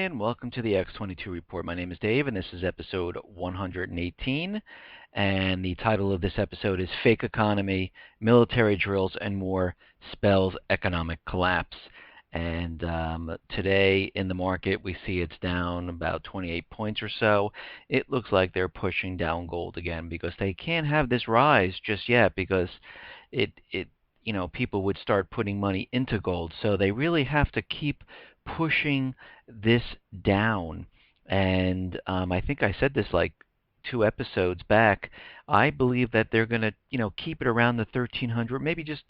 and welcome to the X22 Report. My name is Dave, and this is episode 118. And the title of this episode is Fake Economy, Military Drills, and More Spells Economic Collapse. And today in the market, we see it's down about 28 points or so. It looks like they're pushing down gold again because they can't have this rise just yet because people would start putting money into gold. So they really have to keep pushing this down. And I think I said this like 2 episodes back. I believe that they're going to, keep it around the 1300, maybe just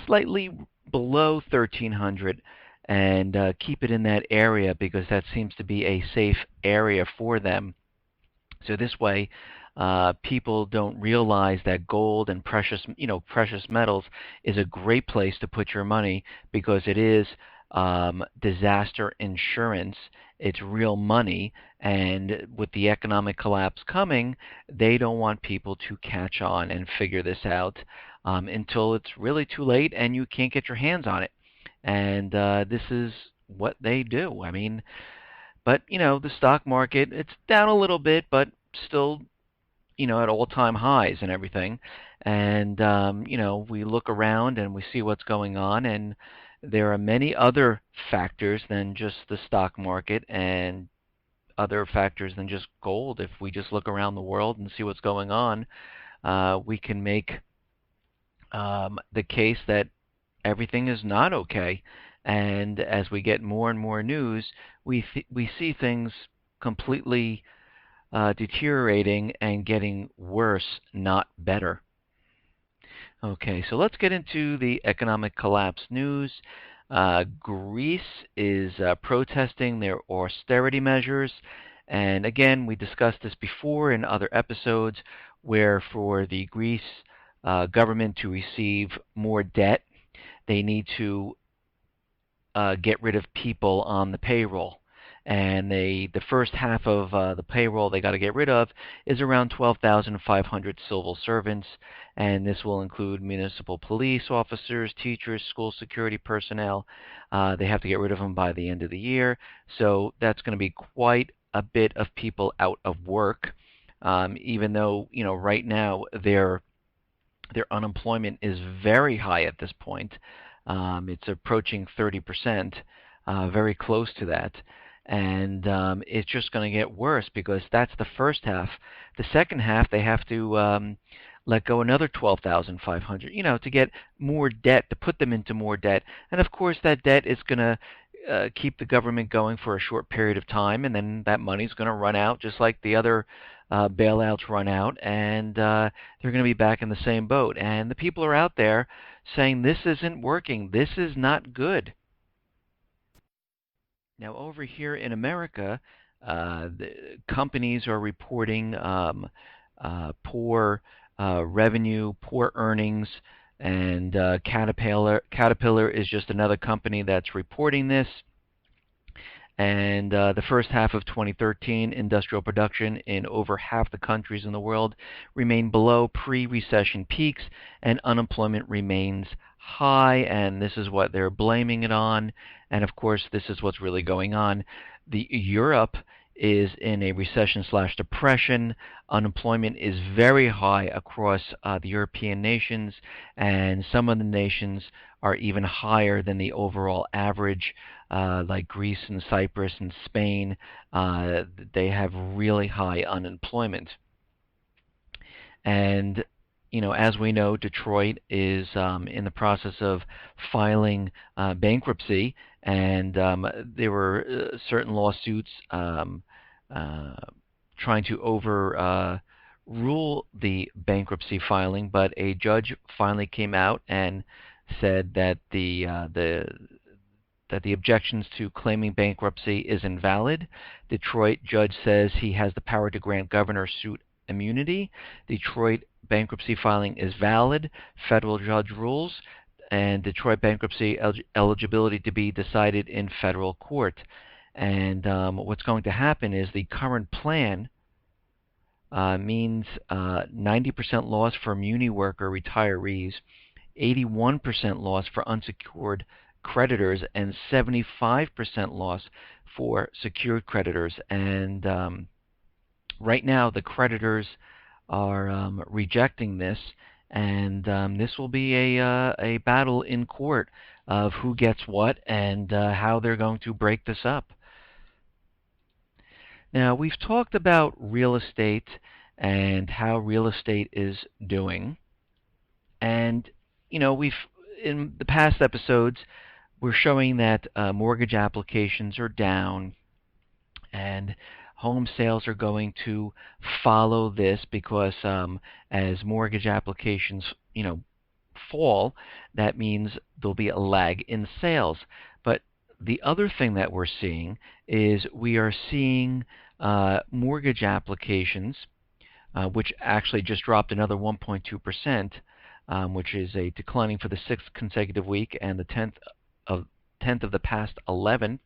slightly below 1300, and keep it in that area because that seems to be a safe area for them. So this way, people don't realize that gold and precious metals is a great place to put your money because it is disaster insurance. It's real money, and with the economic collapse coming, they don't want people to catch on and figure this out until it's really too late and you can't get your hands on it. And this is what they do. But the stock market, it's down a little bit, but still, at all-time highs and everything. And we look around and we see what's going on, and there are many other factors than just the stock market and other factors than just gold. If we just look around the world and see what's going on, we can make the case that everything is not okay. And as we get more and more news, we see things completely deteriorating and getting worse, not better. Okay, so let's get into the economic collapse news. Greece is protesting their austerity measures. And again, we discussed this before in other episodes, where for the Greece government to receive more debt, they need to get rid of people on the payroll. And the first half of the payroll they got to get rid of is around 12,500 civil servants, and this will include municipal police officers, teachers, school security personnel. They have to get rid of them by the end of the year, so that's going to be quite a bit of people out of work, even though right now their unemployment is very high at this point. It's approaching 30%, very close to that. And it's just going to get worse because that's the first half. The second half, they have to let go another 12,500, to get more debt, to put them into more debt. And of course, that debt is going to keep the government going for a short period of time, and then that money's going to run out just like the other bailouts run out, and they're going to be back in the same boat. And the people are out there saying this isn't working, this is not good. Now, over here in America, the companies are reporting poor revenue, poor earnings, and Caterpillar is just another company that's reporting this. And the first half of 2013, industrial production in over half the countries in the world remained below pre-recession peaks, and unemployment remains high, and this is what they're blaming it on. And of course, this is what's really going on. Europe is in a recession/depression. Unemployment is very high across the European nations, and some of the nations are even higher than the overall average, like Greece and Cyprus and Spain. They have really high unemployment. And as we know, Detroit is in the process of filing bankruptcy, and there were certain lawsuits trying to overrule the bankruptcy filing, but a judge finally came out and said that the objections to claiming bankruptcy is invalid. Detroit judge says he has the power to grant governor suit immunity. Detroit bankruptcy filing is valid. Federal judge rules, and Detroit bankruptcy eligibility to be decided in federal court. And what's going to happen is the current plan means 90% loss for muni worker retirees, 81% loss for unsecured creditors and 75% loss for secured creditors. And right now, the creditors are rejecting this, and this will be a battle in court of who gets what and how they're going to break this up. Now, we've talked about real estate and how real estate is doing. And, we've, in the past episodes, we're showing that mortgage applications are down and home sales are going to follow this because as mortgage applications, fall, that means there'll be a lag in sales. But the other thing that we're seeing is we are seeing mortgage applications, which actually just dropped another 1.2%, which is a declining for the sixth consecutive week and the 10th of the past 11.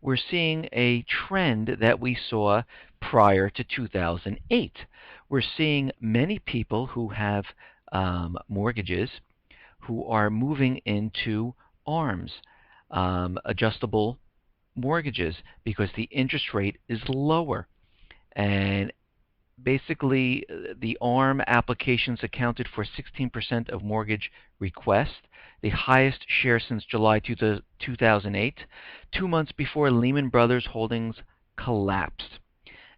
We're seeing a trend that we saw prior to 2008. We're seeing many people who have mortgages who are moving into ARMs, adjustable mortgages, because the interest rate is lower. And basically, the ARM applications accounted for 16% of mortgage requests, the highest share since July 2008, 2 months before Lehman Brothers Holdings collapsed.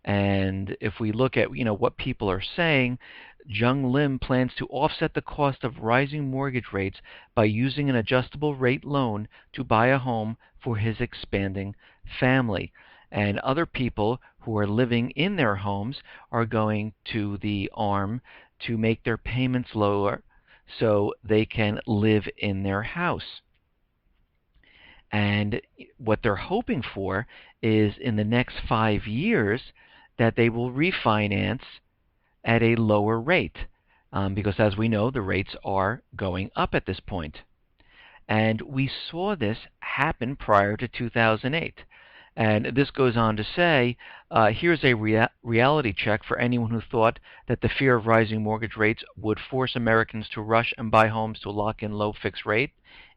And if we look at what people are saying, Jung Lim plans to offset the cost of rising mortgage rates by using an adjustable rate loan to buy a home for his expanding family. And other people who are living in their homes are going to the ARM to make their payments lower so they can live in their house. And what they're hoping for is in the next 5 years that they will refinance at a lower rate, because as we know, the rates are going up at this point. And we saw this happen prior to 2008. And this goes on to say, here's a reality check for anyone who thought that the fear of rising mortgage rates would force Americans to rush and buy homes to lock in low fixed rate.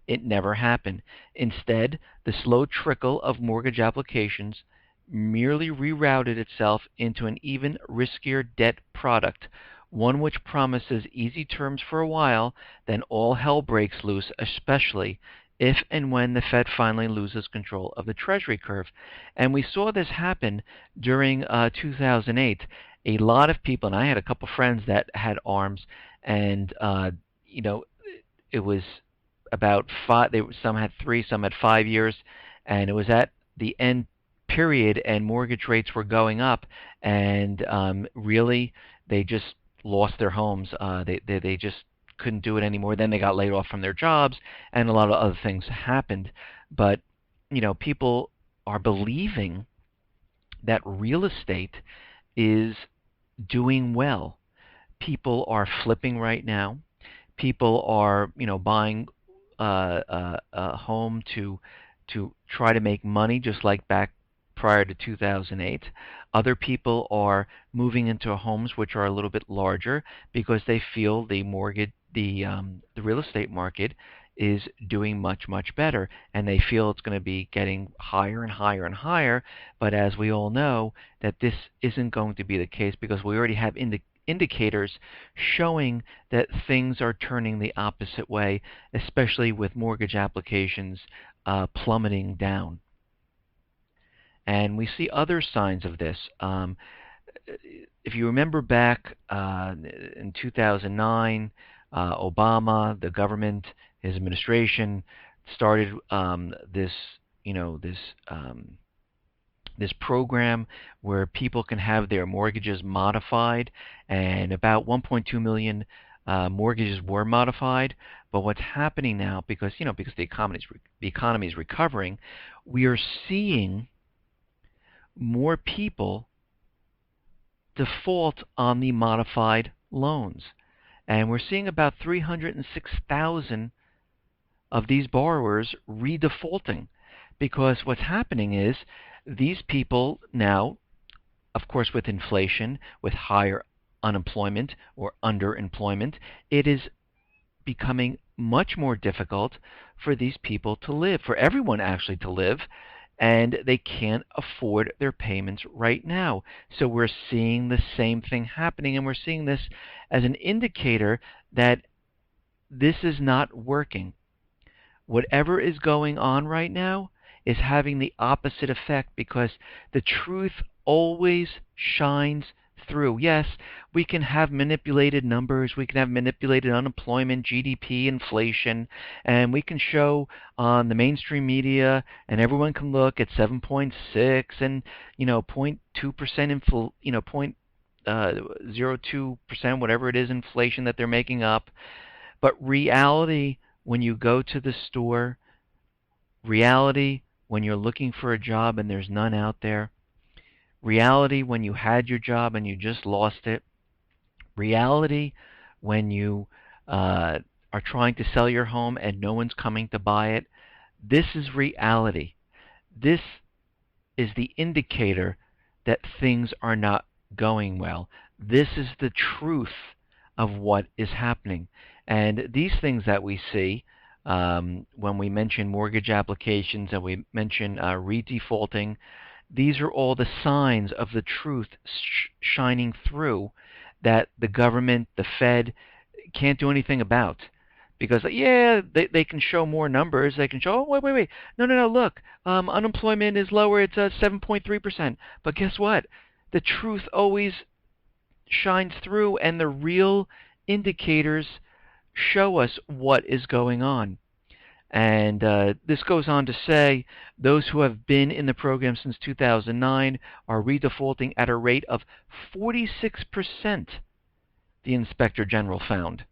It never happened. Instead, the slow trickle of mortgage applications merely rerouted itself into an even riskier debt product, one which promises easy terms for a while, then all hell breaks loose, especially if and when the Fed finally loses control of the Treasury curve. And we saw this happen during 2008. A lot of people, and I had a couple friends that had ARMs, and it was about five. Some had 3, some had 5 years, and it was at the end period, and mortgage rates were going up, and really they just lost their homes. They just couldn't do it anymore. Then they got laid off from their jobs, and a lot of other things happened. But people are believing that real estate is doing well. People are flipping right now. People are buying a home to try to make money, just like back prior to 2008. Other people are moving into homes which are a little bit larger because they feel the real estate market is doing much, much better, and they feel it's going to be getting higher and higher and higher. But as we all know, that this isn't going to be the case, because we already have indicators showing that things are turning the opposite way, especially with mortgage applications plummeting down. And we see other signs of this. If you remember back in 2009, Obama, the government, his administration started this program where people can have their mortgages modified, and about 1.2 million mortgages were modified. But what's happening now, because the economy is recovering, we are seeing more people default on the modified loans. And we're seeing about 306,000 of these borrowers redefaulting, because what's happening is these people now, of course with inflation, with higher unemployment or underemployment, it is becoming much more difficult for these people to live, for everyone actually to live, and they can't afford their payments right now. So we're seeing the same thing happening, and we're seeing this as an indicator that this is not working. Whatever is going on right now is having the opposite effect because the truth always shines through. Yes, we can have manipulated numbers, we can have manipulated unemployment, GDP, inflation, and we can show on the mainstream media and everyone can look at 7.6 and 0.2% point 0.02%, whatever it is, inflation that they're making up. But reality, when you go to the store, reality, when you're looking for a job and there's none out there, reality, when you had your job and you just lost it, reality, when you are trying to sell your home and no one's coming to buy it, this is reality. This is the indicator that things are not going well. This is the truth of what is happening. And these things that we see when we mention mortgage applications and we mention redefaulting, these are all the signs of the truth shining through that the government, the Fed, can't do anything about. Because yeah, they can show more numbers. They can show, oh wait, no, look, unemployment is lower. It's 7.3%. But guess what? The truth always shines through, and the real indicators show us what is going on. And this goes on to say those who have been in the program since 2009 are redefaulting at a rate of 46%, the Inspector General found.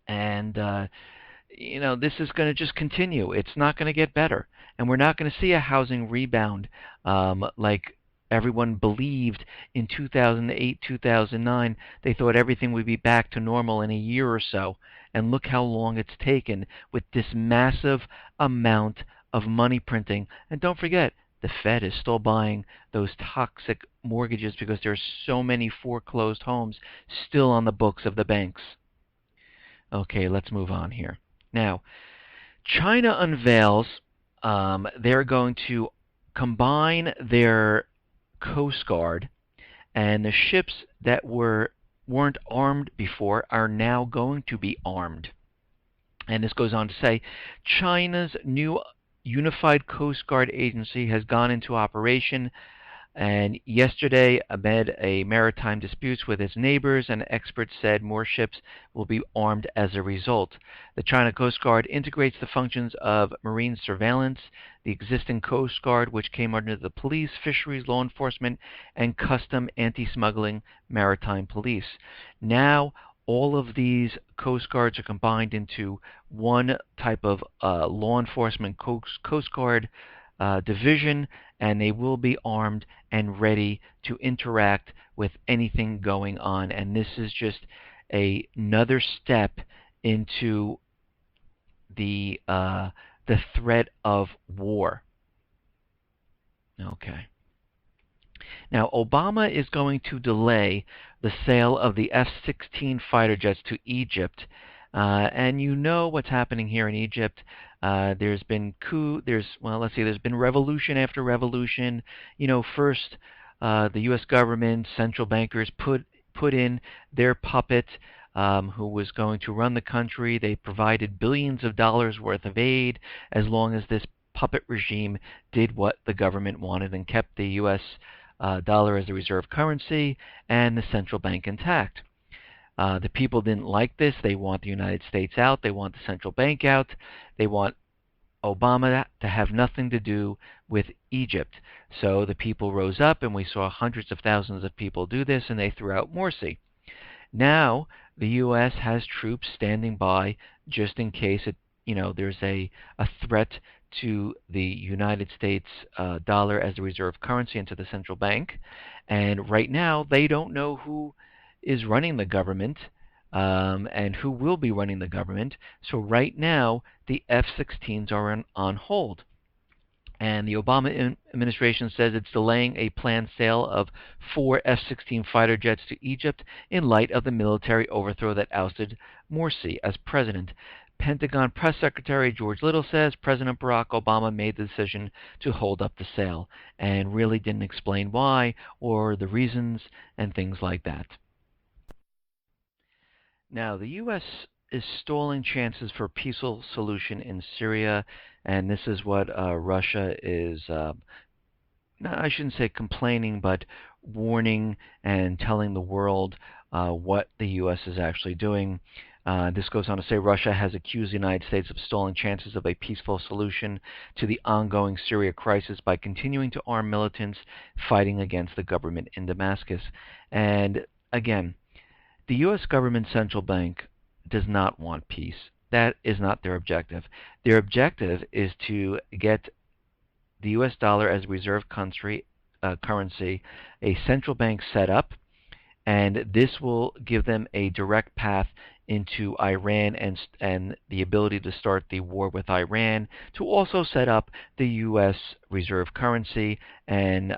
And, this is going to just continue. It's not going to get better. And we're not going to see a housing rebound like everyone believed in 2008, 2009. They thought everything would be back to normal in a year or so. And look how long it's taken with this massive amount of money printing. And don't forget, the Fed is still buying those toxic mortgages because there are so many foreclosed homes still on the books of the banks. Okay, let's move on here. Now, China unveils they're going to combine their Coast Guard, and the ships that weren't armed before are now going to be armed. And this goes on to say China's new Unified Coast Guard Agency has gone into operation. And yesterday, amid a maritime disputes with its neighbors, and experts said more ships will be armed as a result. The China Coast Guard integrates the functions of marine surveillance, the existing Coast Guard, which came under the police, fisheries, law enforcement, and custom anti-smuggling maritime police. Now, all of these Coast Guards are combined into one type of law enforcement Coast Guard division, and they will be armed and ready to interact with anything going on. And this is just another step into the threat of war. Okay. Now, Obama is going to delay the sale of the F-16 fighter jets to Egypt. And you know what's happening here in Egypt. There's been there's been revolution after revolution. First, the U.S. government, central bankers put in their puppet who was going to run the country. They provided billions of dollars worth of aid as long as this puppet regime did what the government wanted and kept the U.S. Dollar as the reserve currency and the central bank intact. The people didn't like this. They want the United States out. They want the central bank out. They want Obama to have nothing to do with Egypt. So the people rose up, and we saw hundreds of thousands of people do this, and they threw out Morsi. Now the U.S. has troops standing by just in case there's a threat to the United States dollar as the reserve currency and to the central bank. And right now they don't know who is running the government and who will be running the government. So right now the F-16s are on hold. And the Obama administration says it's delaying a planned sale of 4 F-16 fighter jets to Egypt in light of the military overthrow that ousted Morsi as president. Pentagon Press Secretary George Little says President Barack Obama made the decision to hold up the sale and really didn't explain why or the reasons and things like that. Now, the U.S. is stalling chances for a peaceful solution in Syria, and this is what Russia is I shouldn't say complaining, but warning and telling the world what the U.S. is actually doing. This goes on to say Russia has accused the United States of stalling chances of a peaceful solution to the ongoing Syria crisis by continuing to arm militants fighting against the government in Damascus. And again, the U.S. government central bank does not want peace. That is not their objective. Their objective is to get the U.S. dollar as reserve currency, a central bank set up, and this will give them a direct path into Iran and the ability to start the war with Iran, to also set up the U.S. reserve currency and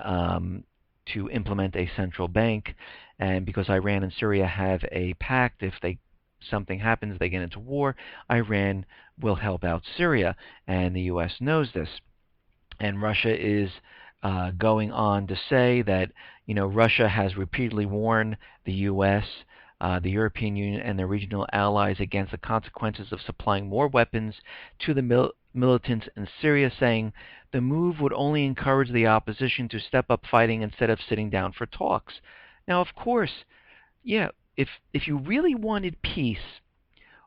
to implement a central bank. And because Iran and Syria have a pact, if something happens, they get into war, Iran will help out Syria, and the U.S. knows this. And Russia is going on to say that Russia has repeatedly warned the U.S., the European Union, and their regional allies against the consequences of supplying more weapons to the militants in Syria, saying the move would only encourage the opposition to step up fighting instead of sitting down for talks. Now, of course, yeah, if you really wanted peace,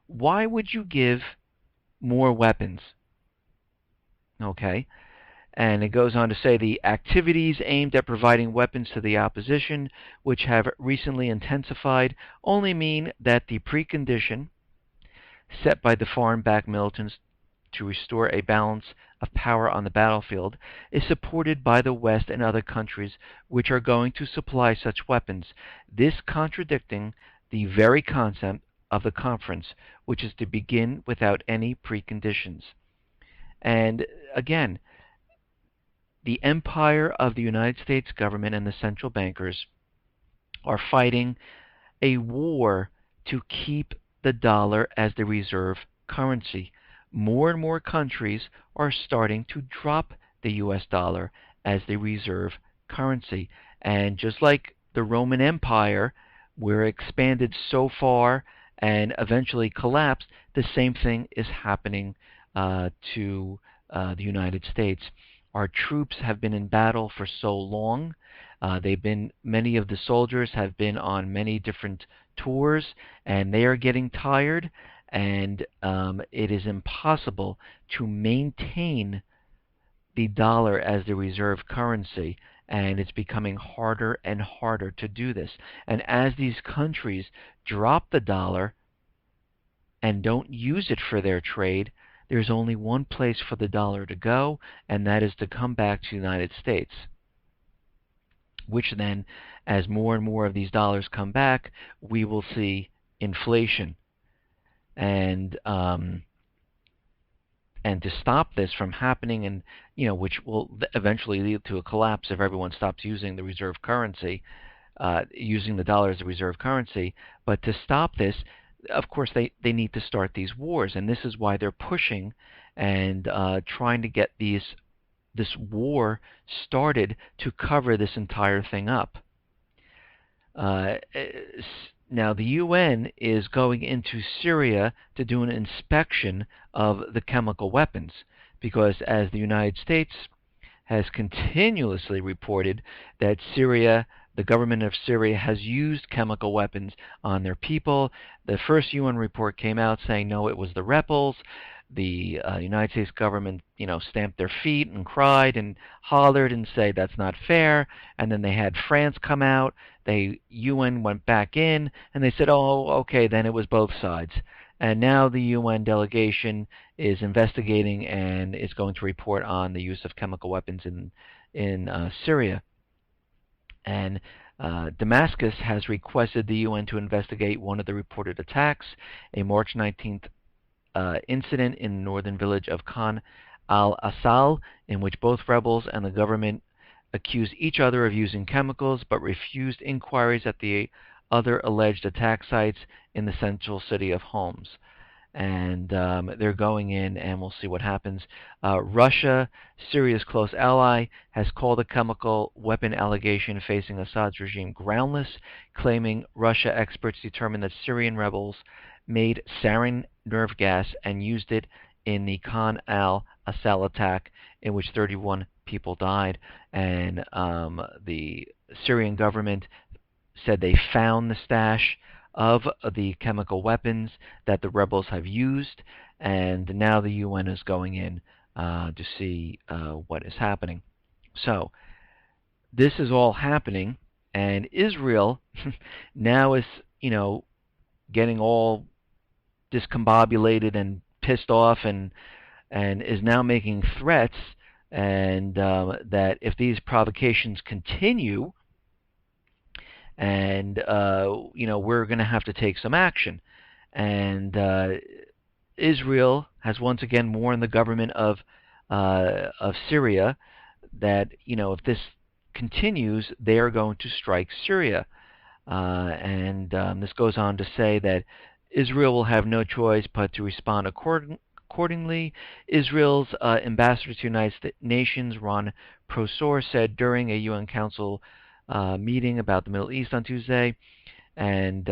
why would you give more weapons? Okay. And it goes on to say the activities aimed at providing weapons to the opposition, which have recently intensified, only mean that the precondition set by the foreign-backed militants to restore a balance of power on the battlefield is supported by the West and other countries which are going to supply such weapons, this contradicting the very concept of the conference, which is to begin without any preconditions. And again, the empire of the United States government and the central bankers are fighting a war to keep the dollar as the reserve currency. More and more countries are starting to drop the US dollar as the reserve currency. And just like the Roman Empire, where it expanded so far and eventually collapsed, the same thing is happening to the United States. Our troops have been in battle for so long. Many of the soldiers have been on many different tours, and they are getting tired, and it is impossible to maintain the dollar as the reserve currency, and it's becoming harder and harder to do this. And as these countries drop the dollar and don't use it for their trade, there's only one place for the dollar to go, and that is to come back to the United States, which then, as more and more of these dollars come back, we will see inflation. And to stop this from happening, and which will eventually lead to a collapse if everyone stops using the reserve currency, using the dollar as a reserve currency. But to stop this, of course, they need to start these wars, and this is why they're pushing and trying to get this war started to cover this entire thing up. Now, the UN is going into Syria to do an inspection of the chemical weapons, because as the United States has continuously reported that the government of Syria has used chemical weapons on their people. The first UN report came out saying, no, it was the rebels. The United States government, stamped their feet and cried and hollered and said that's not fair. And then they had France come out. UN went back in and they said, oh, okay, then it was both sides. And now the UN delegation is investigating and is going to report on the use of chemical weapons in Syria. And Damascus has requested the UN to investigate one of the reported attacks, a March 19th incident in the northern village of Khan al-Assal, in which both rebels and the government accused each other of using chemicals but refused inquiries at the other alleged attack sites in the central city of Homs. And they're going in, and we'll see what happens. Russia, Syria's close ally, has called the chemical weapon allegation facing Assad's regime groundless, claiming Russia experts determined that Syrian rebels made sarin nerve gas and used it in the Khan al-Assal attack, in which 31 people died. And the Syrian government said they found the stash of the chemical weapons that the rebels have used, and now the UN is going in to see what is happening. So this is all happening, and Israel now is, getting all discombobulated and pissed off, and is now making threats, and that if these provocations continue, and we're going to have to take some action. And Israel has once again warned the government of Syria that if this continues, they are going to strike Syria. And this goes on to say that Israel will have no choice but to respond accordingly. Israel's ambassador to the United Nations, Ron Prosor, said during a UN Council meeting about the Middle East on Tuesday, and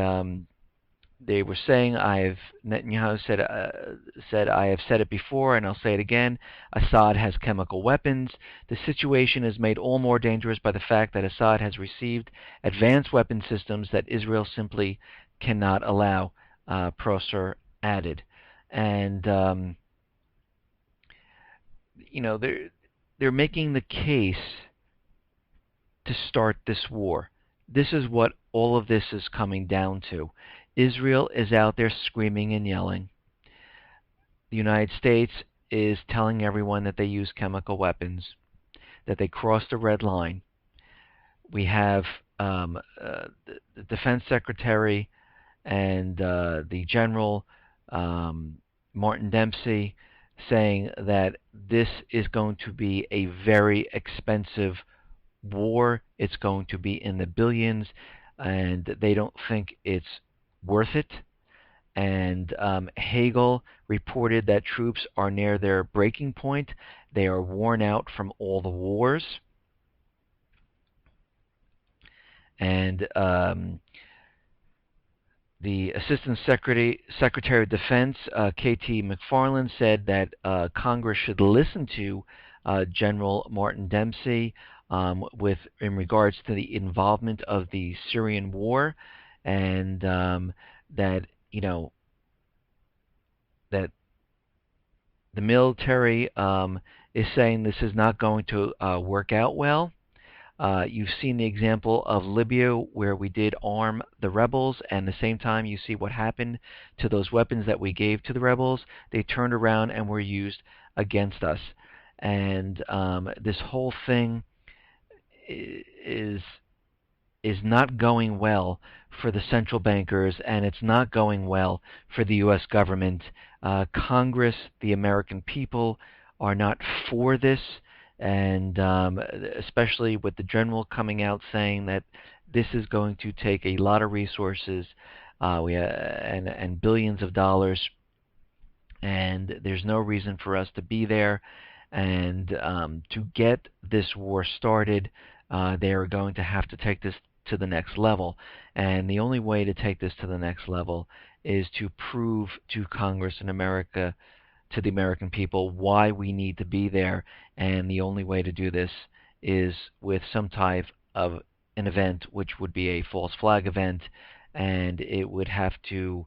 they were saying, Netanyahu said, I have said it before and I'll say it again, Assad has chemical weapons. The situation is made all more dangerous by the fact that Assad has received advanced weapon systems that Israel simply cannot allow, Prosor added. And they're making the case to start this war. This is what all of this is coming down to. Israel is out there screaming and yelling. The United States is telling everyone that they use chemical weapons, that they crossed a red line. We have the Defense Secretary and the General, Martin Dempsey, saying that this is going to be a very expensive war. It's going to be in the billions, and they don't think it's worth it. And Hagel reported that troops are near their breaking point. They are worn out from all the wars. And the Assistant Secretary of Defense, K.T. McFarland, said that Congress should listen to General Martin Dempsey in regards to the involvement of the Syrian war, and that that the military is saying this is not going to work out well. You've seen the example of Libya, where we did arm the rebels, and at the same time you see what happened to those weapons that we gave to the rebels. They turned around and were used against us. And this whole thing is not going well for the central bankers, and it's not going well for the U.S. government. Congress, the American people, are not for this, and especially with the general coming out saying that this is going to take a lot of resources and billions of dollars, and there's no reason for us to be there. And to get this war started, they are going to have to take this to the next level. And the only way to take this to the next level is to prove to Congress and America, to the American people, why we need to be there. And the only way to do this is with some type of an event, which would be a false flag event, and it would have to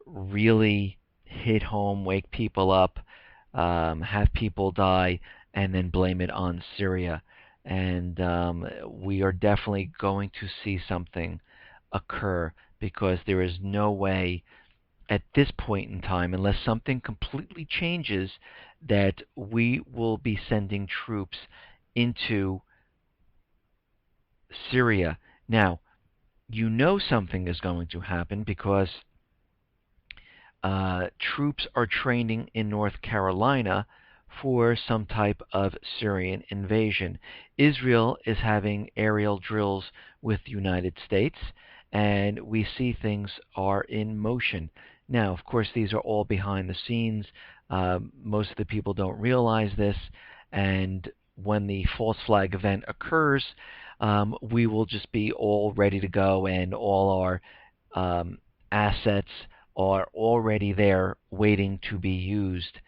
really hit home, wake people up, have people die, and then blame it on Syria. And we are definitely going to see something occur, because there is no way at this point in time, unless something completely changes, that we will be sending troops into Syria. Now, something is going to happen, because troops are training in North Carolina for some type of Syrian invasion. Israel is having aerial drills with the United States, and we see things are in motion. Now, of course, these are all behind the scenes. Most of the people don't realize this, and when the false flag event occurs, we will just be all ready to go, and all our um, assets are already there waiting to be used,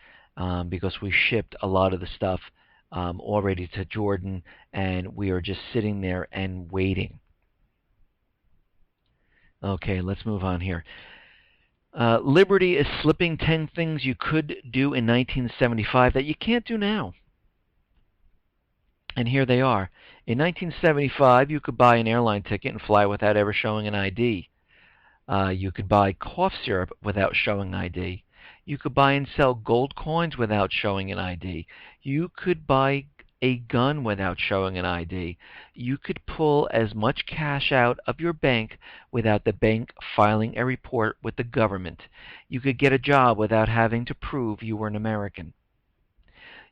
because we shipped a lot of the stuff already to Jordan, and we are just sitting there and waiting. Okay, let's move on here. Liberty is slipping 10 things you could do in 1975 that you can't do now. And here they are. In 1975, you could buy an airline ticket and fly without ever showing an ID. You could buy cough syrup without showing ID. You could buy and sell gold coins without showing an ID. You could buy a gun without showing an ID. You could pull as much cash out of your bank without the bank filing a report with the government. You could get a job without having to prove you were an American.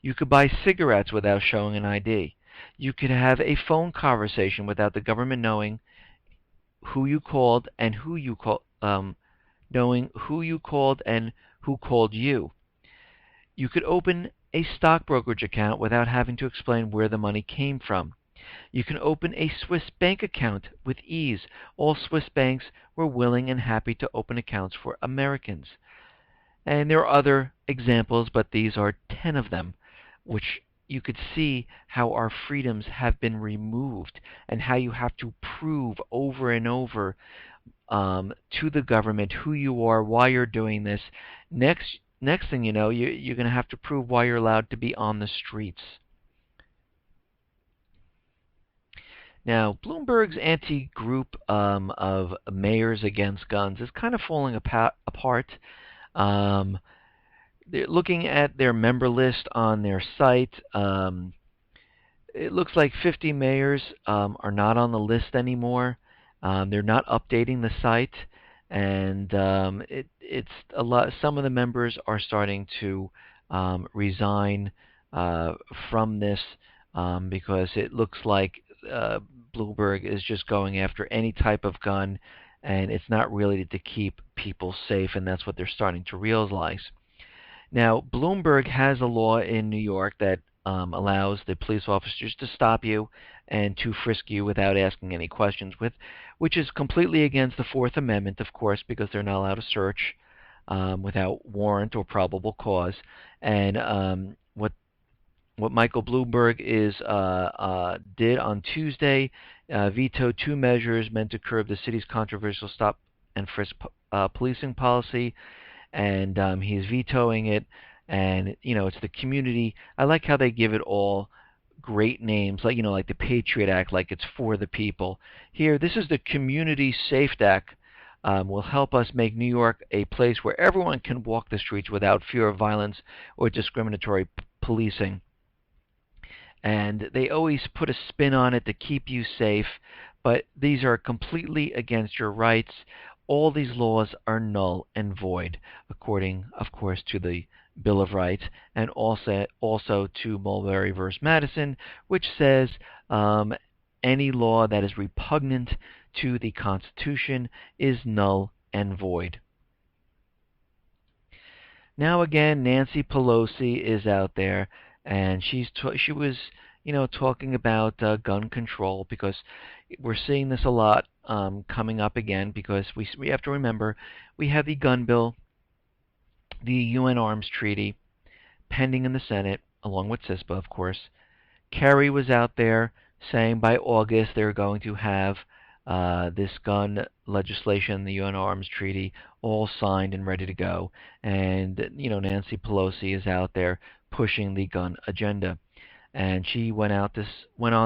You could buy cigarettes without showing an ID. You could have a phone conversation without the government knowing who you called and who you called, knowing who you called and who called you. You could open a stock brokerage account without having to explain where the money came from. You can open a Swiss bank account with ease. All Swiss banks were willing and happy to open accounts for Americans. And there are other examples, but these are 10 of them, which you could see how our freedoms have been removed and how you have to prove over and over to the government who you are, why you're doing this. Next thing you know, you're going to have to prove why you're allowed to be on the streets. Now, Bloomberg's anti-group of mayors against guns is kind of falling apart. They're looking at their member list on their site. It looks like 50 mayors are not on the list anymore. They're not updating the site, and it's a lot. Some of the members are starting to resign from this because it looks like Bloomberg is just going after any type of gun, and it's not really to keep people safe, and that's what they're starting to realize. Now, Bloomberg has a law in New York that allows the police officers to stop you and to frisk you without asking any questions, which is completely against the Fourth Amendment, of course, because they're not allowed to search without warrant or probable cause. And what Michael Bloomberg did on Tuesday, vetoed two measures meant to curb the city's controversial stop and frisk policing policy, and he's vetoing it. And it's the community. I like how they give it all great names, like the Patriot Act, like it's for the people. Here, this is the Community Safe Act. Will help us make New York a place where everyone can walk the streets without fear of violence or discriminatory policing. And they always put a spin on it to keep you safe, but these are completely against your rights. All these laws are null and void, according, of course, to the Bill of Rights, and also to Mulberry v. Madison, which says any law that is repugnant to the Constitution is null and void. Now again, Nancy Pelosi is out there, and she was talking about gun control, because we're seeing this a lot coming up again, because we have to remember we have the gun bill, the UN Arms Treaty, pending in the Senate, along with CISPA, of course. Kerry was out there saying by August they're going to have this gun legislation, the UN Arms Treaty, all signed and ready to go. And Nancy Pelosi is out there pushing the gun agenda. And she went on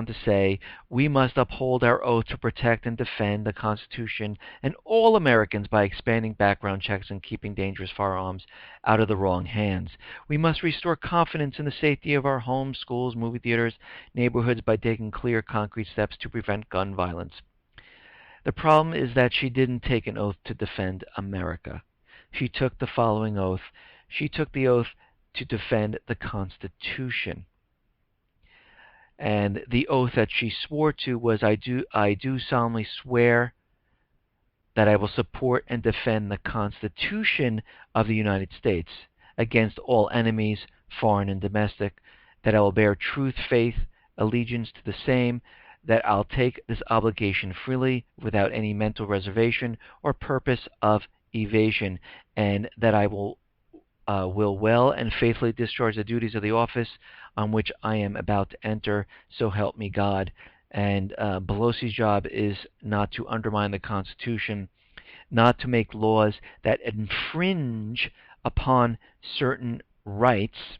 to say, we must uphold our oath to protect and defend the Constitution and all Americans by expanding background checks and keeping dangerous firearms out of the wrong hands. We must restore confidence in the safety of our homes, schools, movie theaters, neighborhoods by taking clear, concrete steps to prevent gun violence. The problem is that she didn't take an oath to defend America. She took the following oath. She took the oath to defend the Constitution. And the oath that she swore to was, I do solemnly swear that I will support and defend the Constitution of the United States against all enemies, foreign and domestic, that I will bear truth, faith, allegiance to the same, that I'll take this obligation freely without any mental reservation or purpose of evasion, and that I will well and faithfully discharge the duties of the office on which I am about to enter, so help me God. And Pelosi's job is not to undermine the Constitution, not to make laws that infringe upon certain rights.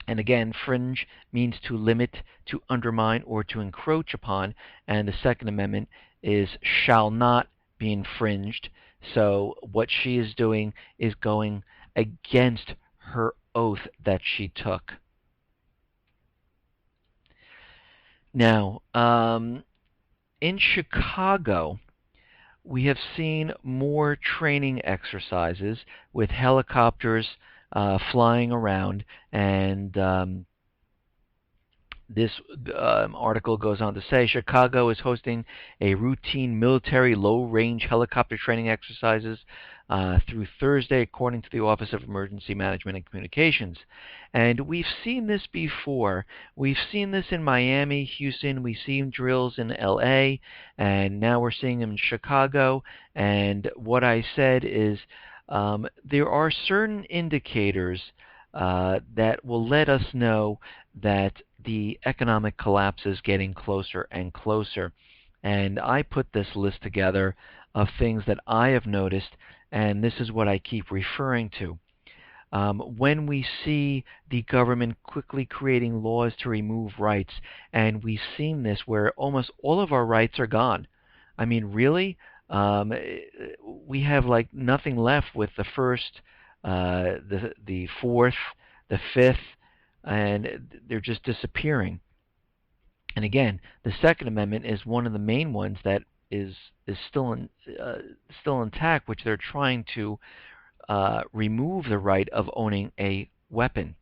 And again, fringe means to limit, to undermine, or to encroach upon. And the Second Amendment is shall not be infringed. So what she is doing is going against her oath that she took. Now, in Chicago, we have seen more training exercises with helicopters flying around, and this article goes on to say Chicago is hosting a routine military low-range helicopter training exercises through Thursday, according to the Office of Emergency Management and Communications. And we've seen this before. We've seen this in Miami, Houston. We've seen drills in LA, and now we're seeing them in Chicago. And what I said is there are certain indicators that will let us know that the economic collapse is getting closer and closer. And I put this list together of things that I have noticed, and this is what I keep referring to. When we see the government quickly creating laws to remove rights, and we've seen this where almost all of our rights are gone. I mean, really? We have like nothing left with the first, the fourth, the fifth, and they're just disappearing. And again, the Second Amendment is one of the main ones that is still intact, which they're trying to remove the right of owning a weapon.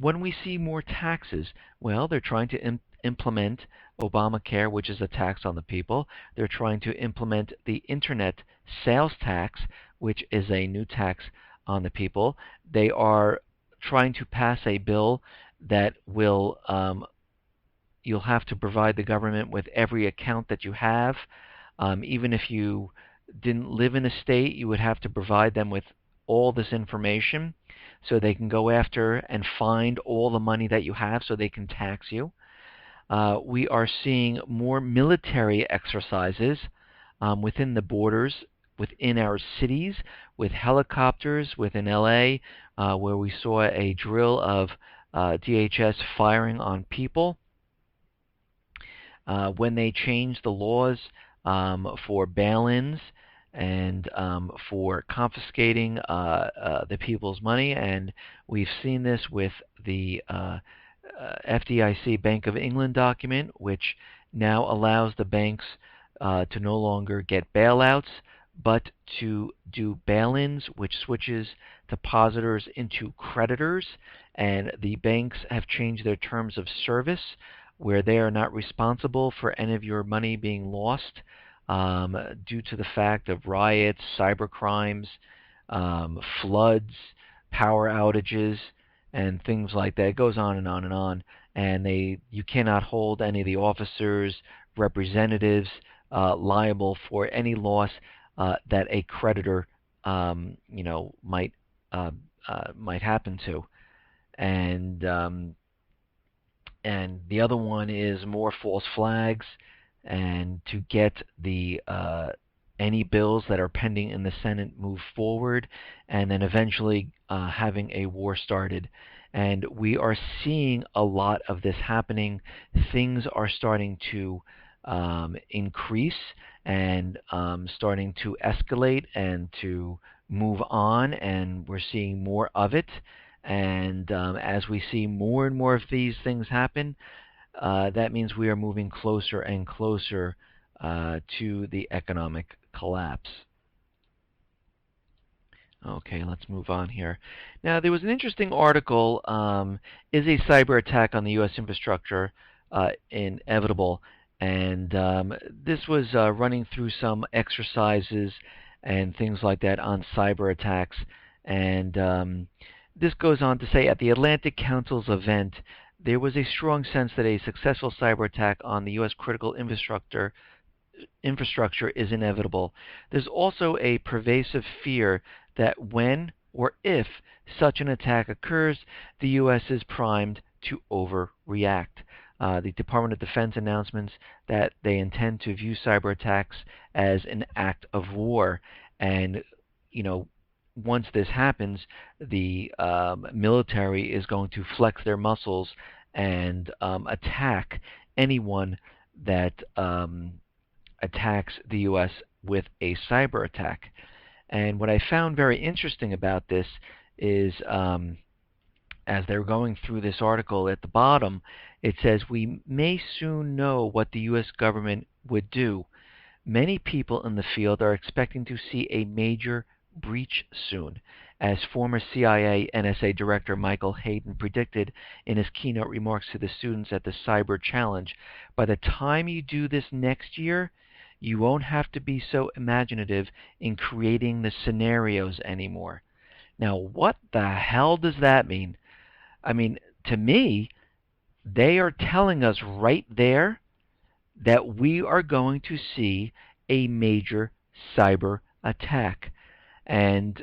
When we see more taxes, well, they're trying to implement Obamacare, which is a tax on the people. They're trying to implement the Internet sales tax, which is a new tax on the people. They are trying to pass a bill that will you'll have to provide the government with every account that you have. Even if you didn't live in a state, you would have to provide them with all this information so they can go after and find all the money that you have so they can tax you. We are seeing more military exercises within the borders, within our cities, with helicopters within LA, where we saw a drill of DHS firing on people. When they changed the laws for bail-ins and for confiscating the people's money, and we've seen this with the FDIC Bank of England document, which now allows the banks to no longer get bailouts, but to do bail-ins, which switches depositors into creditors, and the banks have changed their terms of service, where they are not responsible for any of your money being lost due to the fact of riots, cyber crimes, floods, power outages, and things like that. It goes on and on and on. And you cannot hold any of the officers, representatives liable for any loss that a creditor might happen to. And the other one is more false flags, and to get the any bills that are pending in the Senate move forward, and then eventually having a war started. And we are seeing a lot of this happening. Things are starting to increase and starting to escalate and to move on, and we're seeing more of it. And as we see more and more of these things happen, that means we are moving closer and closer to the economic collapse. Okay, let's move on here. Now, there was an interesting article. Is a cyber attack on the U.S. infrastructure inevitable? And this was running through some exercises and things like that on cyber attacks. And this goes on to say at the Atlantic Council's event, there was a strong sense that a successful cyber attack on the U.S. critical infrastructure is inevitable. There's also a pervasive fear that when or if such an attack occurs, the U.S. is primed to overreact. The Department of Defense announcements that they intend to view cyber attacks as an act of war. And, you know, once this happens, the military is going to flex their muscles and attack anyone that attacks the U.S. with a cyber attack. And what I found very interesting about this is as they're going through this article at the bottom, it says, we may soon know what the U.S. government would do. Many people in the field are expecting to see a major breach soon, as former CIA NSA Director Michael Hayden predicted in his keynote remarks to the students at the Cyber Challenge. By the time you do this next year, you won't have to be so imaginative in creating the scenarios anymore. Now, what the hell does that mean? I mean, to me, they are telling us right there that we are going to see a major cyber attack. And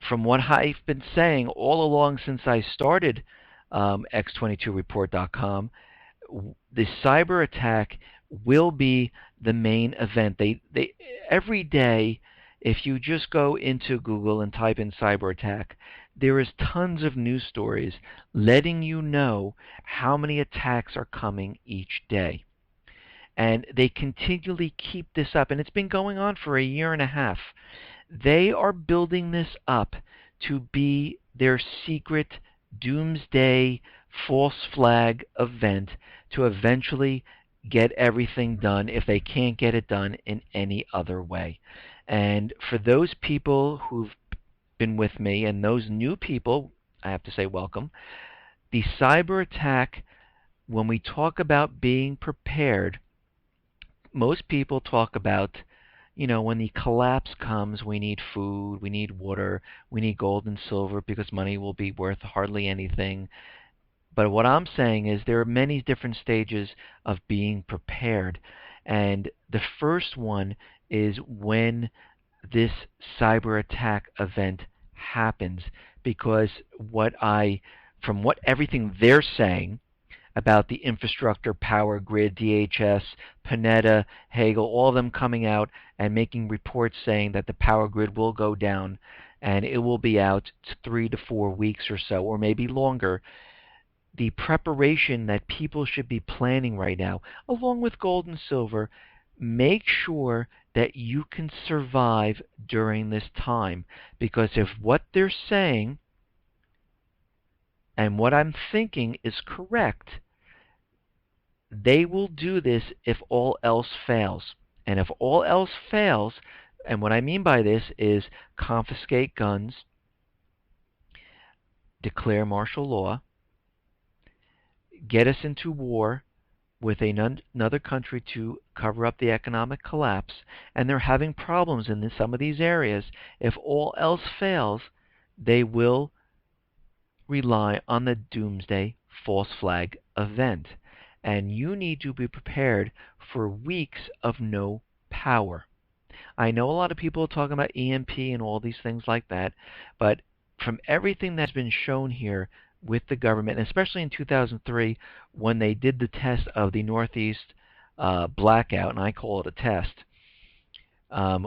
from what I've been saying all along since I started X22report.com, the cyber attack will be the main event. They every day, if you just go into Google and type in cyber attack, there is tons of news stories letting you know how many attacks are coming each day. And they continually keep this up, and it's been going on for a year and a half. They are building this up to be their secret doomsday false flag event to eventually get everything done if they can't get it done in any other way. And for those people who've been with me and those new people, I have to say welcome. The cyber attack, when we talk about being prepared, most people talk about, when the collapse comes, we need food, we need water, we need gold and silver because money will be worth hardly anything. But what I'm saying is there are many different stages of being prepared. And the first one is when this cyber attack event happens. Because from what everything they're saying about the infrastructure, power grid, DHS, Panetta, Hagel, all of them coming out and making reports saying that the power grid will go down and it will be out 3 to 4 weeks or so, or maybe longer. The preparation that people should be planning right now, along with gold and silver, make sure that you can survive during this time. Because if what they're saying and what I'm thinking is correct, they will do this if all else fails. And if all else fails, and what I mean by this is confiscate guns, declare martial law, get us into war with another country to cover up the economic collapse, and they're having problems in some of these areas. If all else fails, they will rely on the doomsday false flag event. And you need to be prepared for weeks of no power. I know a lot of people are talking about EMP and all these things like that, but from everything that's been shown here with the government, especially in 2003 when they did the test of the Northeast blackout, and I call it a test,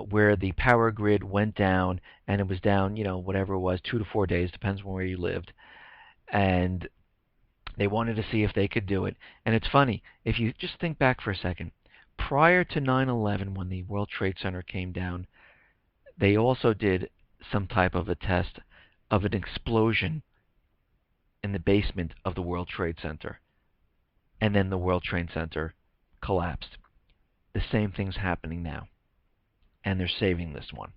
where the power grid went down, and it was down, whatever it was, 2 to 4 days, depends on where you lived. And they wanted to see if they could do it. And it's funny, if you just think back for a second, prior to 9/11, when the World Trade Center came down, they also did some type of a test of an explosion in the basement of the World Trade Center. And then the World Trade Center collapsed. The same thing's happening now. And they're saving this one.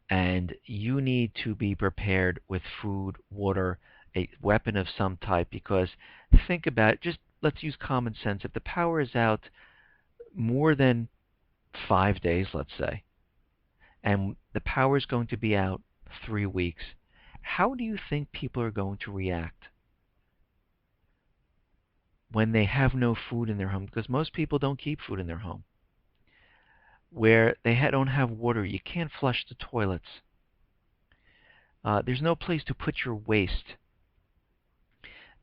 and you need to be prepared with food, water, a weapon of some type, because think about it, just let's use common sense. If the power is out more than 5 days, let's say, and the power is going to be out 3 weeks, how do you think people are going to react when they have no food in their home? Because most people don't keep food in their home. Where they don't have water, you can't flush the toilets. There's no place to put your waste.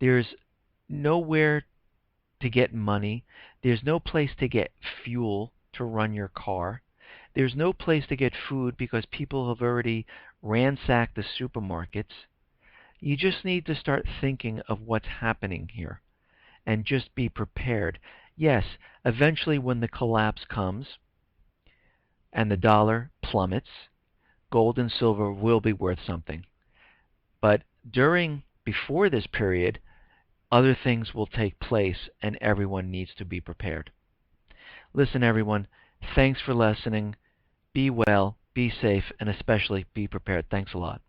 There's nowhere to get money. There's no place to get fuel to run your car. There's no place to get food because people have already ransacked the supermarkets. You just need to start thinking of what's happening here and just be prepared. Yes, eventually when the collapse comes and the dollar plummets, gold and silver will be worth something. But before this period, other things will take place and everyone needs to be prepared. Listen, everyone, thanks for listening. Be well, be safe, and especially be prepared. Thanks a lot.